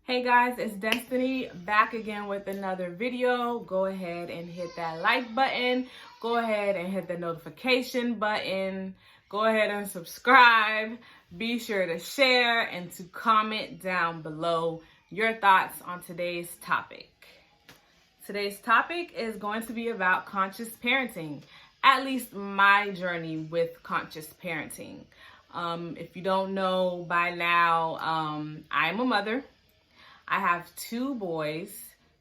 Hey guys, it's Destiny back again with another video. Go ahead and hit that like button. Go ahead and hit the notification button. Go ahead and subscribe. Be sure to share and to comment down below your thoughts on today's topic. Today's topic is going to be about conscious parenting, at least my journey with conscious parenting. If you don't know by now, I'm a mother. I have two boys,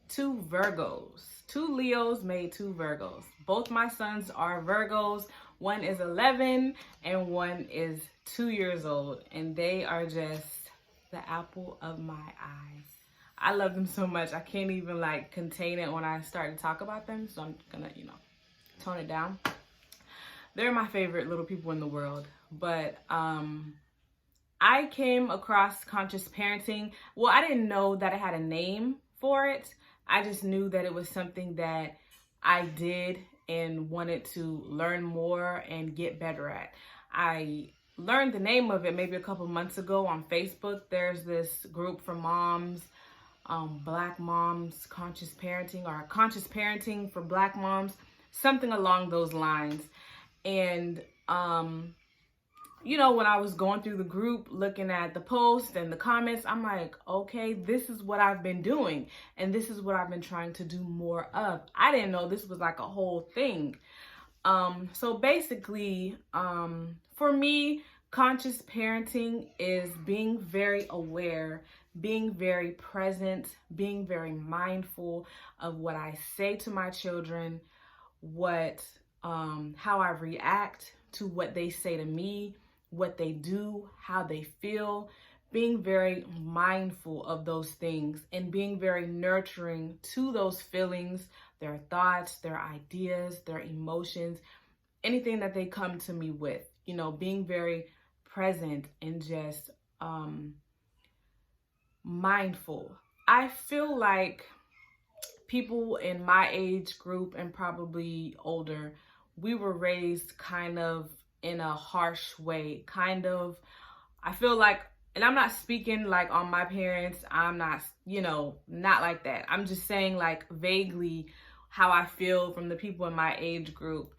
two Virgos, two Leos made two Virgos. Both my sons are Virgos. One is 11 and one is 2 years old. And they are just the apple of my eyes. I love them so much. I can't even contain it when I start to talk about them. So I'm gonna, tone it down. They're my favorite little people in the world. But, I came across conscious parenting. Well, I didn't know that it had a name for it. I just knew that it was something that I did and wanted to learn more and get better at. I learned the name of it maybe a couple months ago on Facebook. There's this group for moms, Black Moms Conscious Parenting, or Conscious Parenting for Black Moms, something along those lines. And when I was going through the group, looking at the posts and the comments, I'm like, okay, this is what I've been doing. And this is what I've been trying to do more of. I didn't know this was like a whole thing. So basically, for me, conscious parenting is being very aware, being very present, being very mindful of what I say to my children, how I react to what they say to me, what they do, how they feel, being very mindful of those things and being very nurturing to those feelings, their thoughts, their ideas, their emotions, anything that they come to me with, being very present and just mindful. I feel like people in my age group and probably older, we were raised kind of in a harsh way, I feel like, and I'm not speaking on my parents, I'm not, not like that. I'm just saying vaguely how I feel from the people in my age group.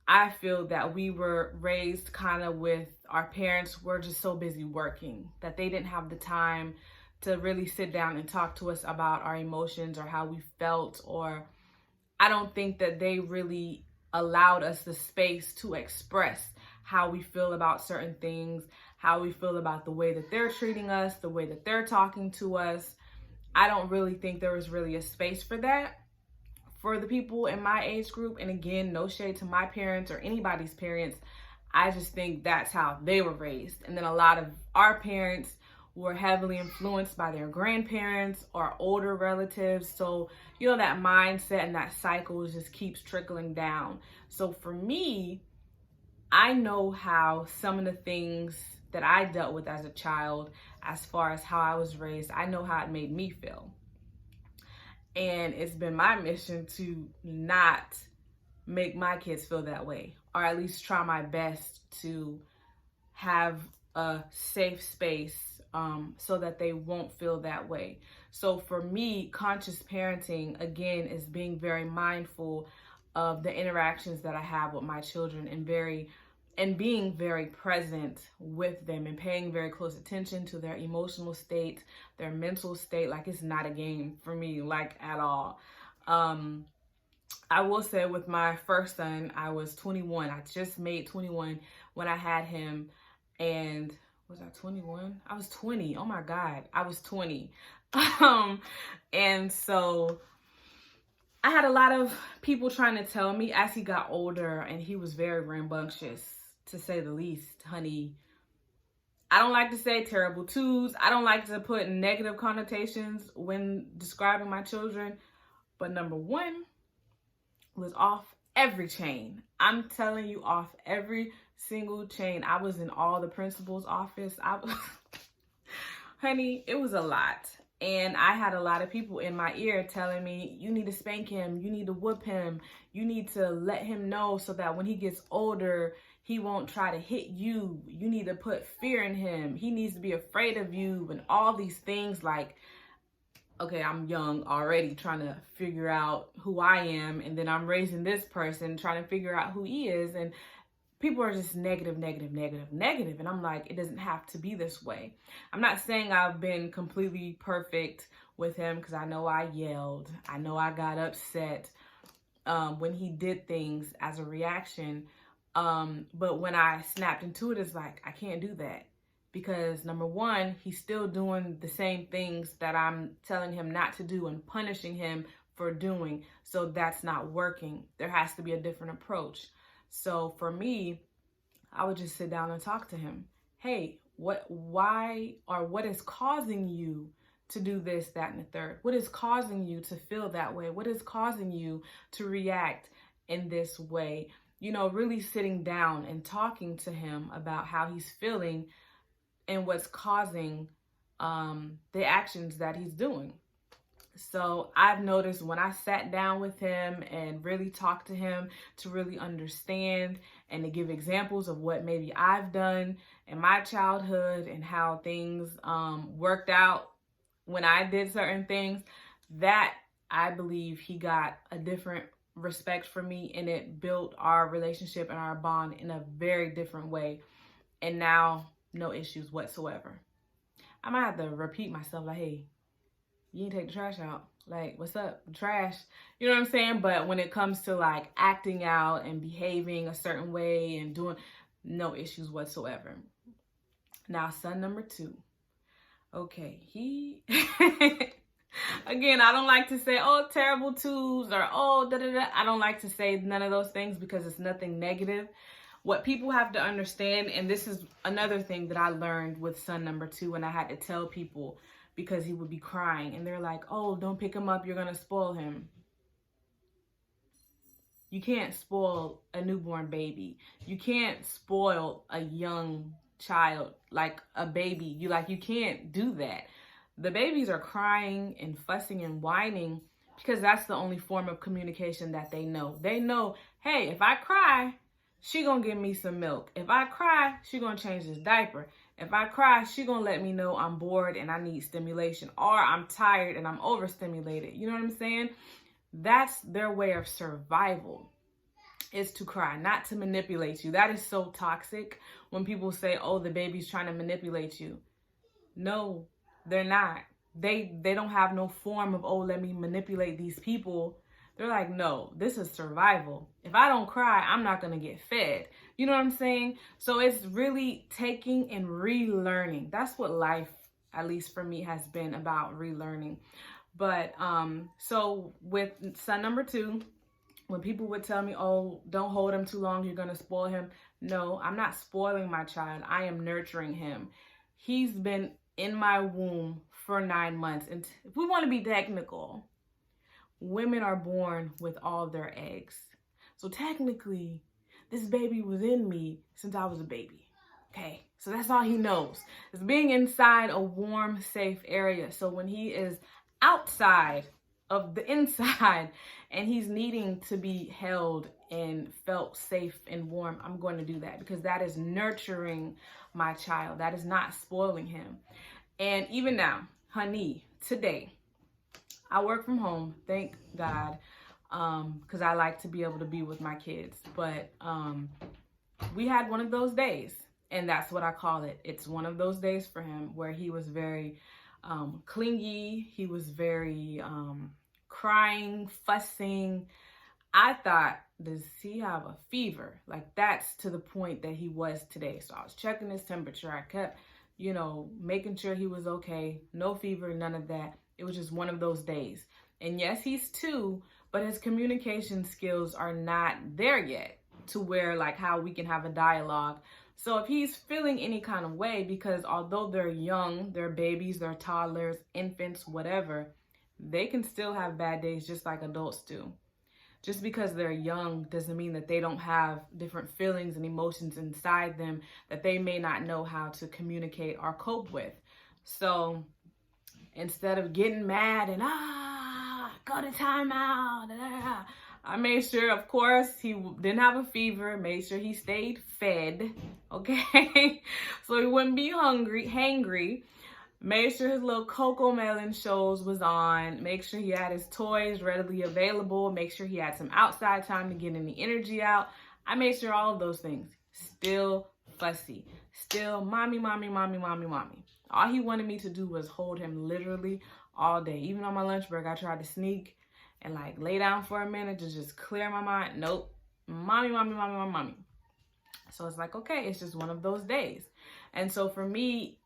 I feel that we were raised with our parents were just so busy working that they didn't have the time to really sit down and talk to us about our emotions or how we felt, or I don't think that they really allowed us the space to express how we feel about certain things, how we feel about the way that they're treating us, the way that they're talking to us. I don't really think there was really a space for that for the people in my age group. And again, no shade to my parents or anybody's parents. I just think that's how they were raised. And then a lot of our parents were heavily influenced by their grandparents or older relatives. So, that mindset and that cycle just keeps trickling down. So for me, I know how some of the things that I dealt with as a child, as far as how I was raised, I know how it made me feel. And it's been my mission to not make my kids feel that way, or at least try my best to have a safe space so that they won't feel that way. So for me, conscious parenting, again, is being very mindful of the interactions that I have with my children and being very present with them and paying very close attention to their emotional state, their mental state. It's not a game for me, at all. I will say with my first son, I was 21. I just made 21 when I had him. And was I 21? I was 20. Oh my God, I was 20. And so I had a lot of people trying to tell me as he got older, and he was very rambunctious, to say the least, honey. I don't like to say terrible twos. I don't like to put negative connotations when describing my children. But number one was off every chain. I'm telling you, off every single chain. I was in all the principal's office. Honey, it was a lot. And I had a lot of people in my ear telling me, you need to spank him, you need to whoop him, you need to let him know so that when he gets older, he won't try to hit you. You need to put fear in him. He needs to be afraid of you, and all these things. okay, I'm young already trying to figure out who I am, and then I'm raising this person trying to figure out who he is, and people are just negative, negative, negative, negative. And I'm like, it doesn't have to be this way. I'm not saying I've been completely perfect with him, because I know I yelled. I know I got upset when he did things as a reaction. But when I snapped into it, it's like, I can't do that. Because number one, he's still doing the same things that I'm telling him not to do and punishing him for doing. So that's not working. There has to be a different approach. So for me, I would just sit down and talk to him. Hey, why, or what is causing you to do this, that, and the third? What is causing you to feel that way? What is causing you to react in this way? You know, really sitting down and talking to him about how he's feeling and what's causing the actions that he's doing. So I've noticed when I sat down with him and really talked to him to really understand and to give examples of what maybe I've done in my childhood and how things worked out when I did certain things, that I believe he got a different respect for me, and it built our relationship and our bond in a very different way. And now, no issues whatsoever. I might have to repeat myself, like, hey, you ain't take the trash out. Like, what's up? Trash. You know what I'm saying? But when it comes to like acting out and behaving a certain way and doing, no issues whatsoever. Now, son number 2. Okay, he, again, I don't like to say, oh, terrible twos, or oh, da da da. I don't like to say none of those things because it's nothing negative. What people have to understand, and this is another thing that I learned with son number 2, and I had to tell people because he would be crying, and they're like, oh, don't pick him up, you're gonna spoil him. You can't spoil a newborn baby. You can't spoil a young child, like a baby. You can't do that. The babies are crying and fussing and whining because that's the only form of communication that they know. They know, hey, if I cry, she gonna give me some milk. If I cry, she gonna change this diaper. If I cry, she gonna let me know I'm bored and I need stimulation, or I'm tired and I'm overstimulated. You know what I'm saying? That's their way of survival, is to cry, not to manipulate you. That is so toxic when people say, oh, the baby's trying to manipulate you. No, they're not. They don't have no form of, oh, let me manipulate these people. They're like, no, this is survival. If I don't cry, I'm not going to get fed. You know what I'm saying? So it's really taking and relearning. That's what life, at least for me, has been about, relearning. But so with son number 2, when people would tell me, oh, don't hold him too long, you're going to spoil him. No, I'm not spoiling my child. I am nurturing him. He's been in my womb for 9 months. And if we want to be technical, women are born with all their eggs. So technically, this baby was in me since I was a baby. Okay, so that's all he knows, is being inside a warm, safe area. So when he is outside of the inside and he's needing to be held and felt safe and warm, I'm going to do that, because that is nurturing my child. That is not spoiling him. And even now, honey, today, I work from home, thank God, because I like to be able to be with my kids. But we had one of those days, and that's what I call it. It's one of those days for him where he was very clingy. He was very crying, fussing. I thought, does he have a fever? Like, that's to the point that he was today. So I was checking his temperature. I kept, making sure he was okay. No fever, none of that. It was just one of those days. And yes, he's 2, but his communication skills are not there yet to where, like, how we can have a dialogue. So if he's feeling any kind of way, because although they're young, they're babies, they're toddlers, infants, whatever, they can still have bad days just like adults do. Just because they're young doesn't mean that they don't have different feelings and emotions inside them that they may not know how to communicate or cope with. So instead of getting mad and, go to timeout, I made sure, of course, he didn't have a fever, made sure he stayed fed, okay? So he wouldn't be hangry. Made sure his little Coco Melon shows was on. Make sure he had his toys readily available. Make sure he had some outside time to get any energy out. I made sure all of those things. Still fussy. Still mommy, mommy, mommy, mommy, mommy. All he wanted me to do was hold him literally all day. Even on my lunch break, I tried to sneak and like lay down for a minute to just clear my mind. Nope. Mommy, mommy, mommy, mommy, mommy. So it's like, okay, it's just one of those days. And so for me,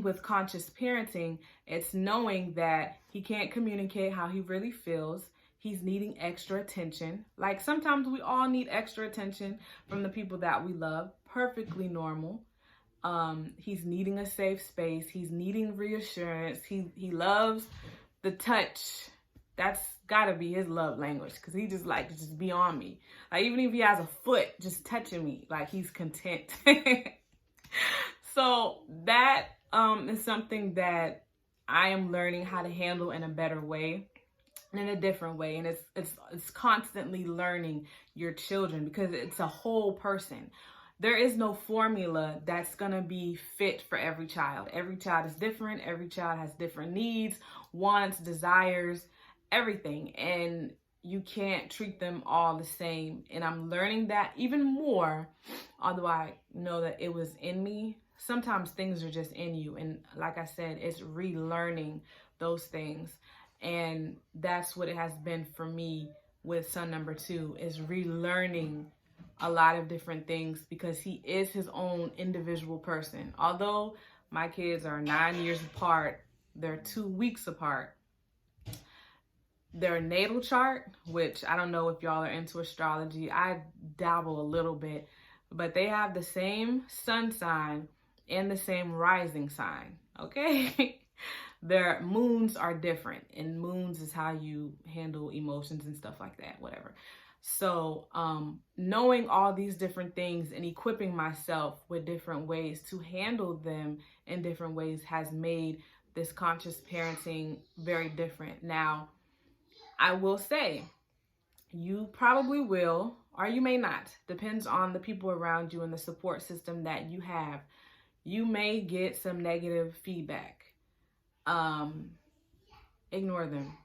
with conscious parenting, it's knowing that he can't communicate how he really feels. He's needing extra attention. Like sometimes we all need extra attention from the people that we love. Perfectly normal. He's needing a safe space. He's needing reassurance. He loves the touch. That's gotta be his love language, because he just like to just be on me. Like even if he has a foot just touching me, like he's content. So that is something that I am learning how to handle in a better way, in a different way. And it's constantly learning your children, because it's a whole person. There is no formula that's gonna be fit for every child. Every child is different. Every child has different needs, wants, desires, everything. And you can't treat them all the same. And I'm learning that even more, although I know that it was in me. Sometimes things are just in you. And like I said, it's relearning those things. And that's what it has been for me with son number 2, is relearning a lot of different things, because he is his own individual person. Although my kids are 9 years apart, they're 2 weeks apart. Their natal chart, which I don't know if y'all are into astrology, I dabble a little bit, but they have the same sun sign and the same rising sign, okay? Their moons are different, and moons is how you handle emotions and stuff like that, whatever. So knowing all these different things and equipping myself with different ways to handle them in different ways has made this conscious parenting very different. Now, I will say, you probably will, or you may not. Depends on the people around you and the support system that you have. You may get some negative feedback. Ignore them.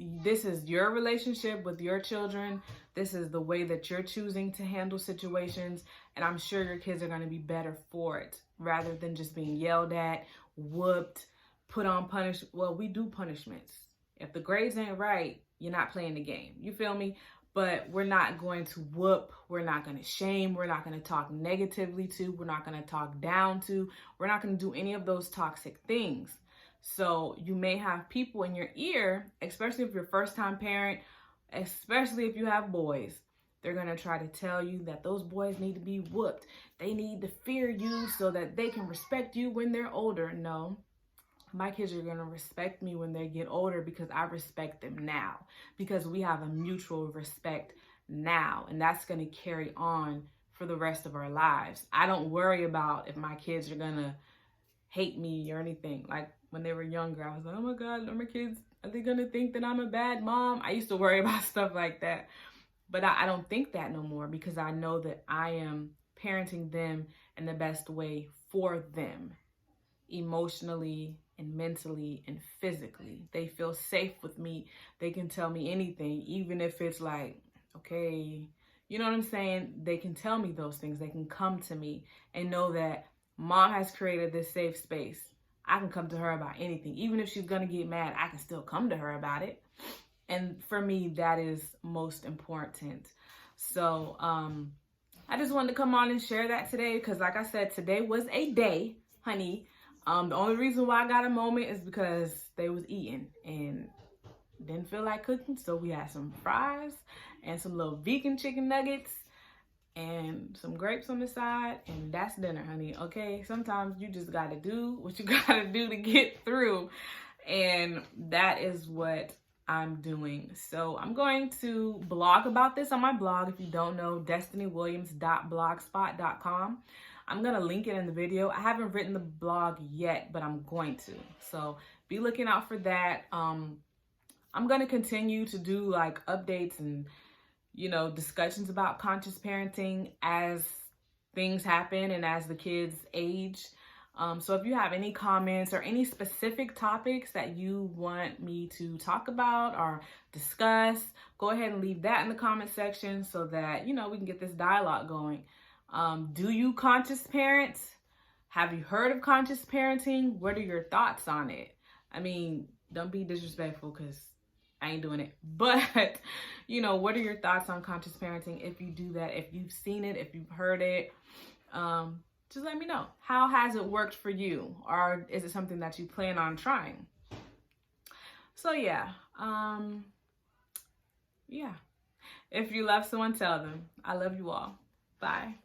This is your relationship with your children. This is the way that you're choosing to handle situations. And I'm sure your kids are going to be better for it, rather than just being yelled at, whooped, put on punishment. Well, we do punishments. If the grades ain't right, you're not playing the game. You feel me? But we're not going to whoop. We're not going to shame. We're not going to talk negatively to. We're not going to talk down to. We're not going to do any of those toxic things. So you may have people in your ear, especially if you're a first-time parent, especially if you have boys. They're going to try to tell you that those boys need to be whooped. They need to fear you so that they can respect you when they're older. No. My kids are going to respect me when they get older, because I respect them now, because we have a mutual respect now, and that's going to carry on for the rest of our lives. I don't worry about if my kids are going to hate me or anything. Like when they were younger, I was like, oh my God, are my kids, are they going to think that I'm a bad mom? I used to worry about stuff like that, but I don't think that no more, because I know that I am parenting them in the best way for them, emotionally and mentally and physically. They feel safe with me. They can tell me anything, even if it's like, okay, you know what I'm saying? They can tell me those things. They can come to me and know that mom has created this safe space. I can come to her about anything. Even if she's going to get mad, I can still come to her about it. And for me, that is most important. So I just wanted to come on and share that today, because like I said, today was a day, honey. The only reason why I got a moment is because they was eating and didn't feel like cooking. So we had some fries and some little vegan chicken nuggets and some grapes on the side, and that's dinner, honey. Okay, sometimes you just got to do what you got to do to get through, and that is what I'm doing. So I'm going to blog about this on my blog. If you don't know, destinaywilliams.blogspot.com. I'm going to link it in the video. I haven't written the blog yet, but I'm going to. So be looking out for that. I'm going to continue to do like updates and, you know, discussions about conscious parenting as things happen and as the kids age. So if you have any comments or any specific topics that you want me to talk about or discuss, go ahead and leave that in the comment section so that, we can get this dialogue going. Do you conscious parent? Have you heard of conscious parenting? What are your thoughts on it? I mean, don't be disrespectful because I ain't doing it. But, what are your thoughts on conscious parenting? If you do that, if you've seen it, if you've heard it, just let me know. How has it worked for you? Or is it something that you plan on trying? So yeah. If you love someone, tell them. I love you all. Bye.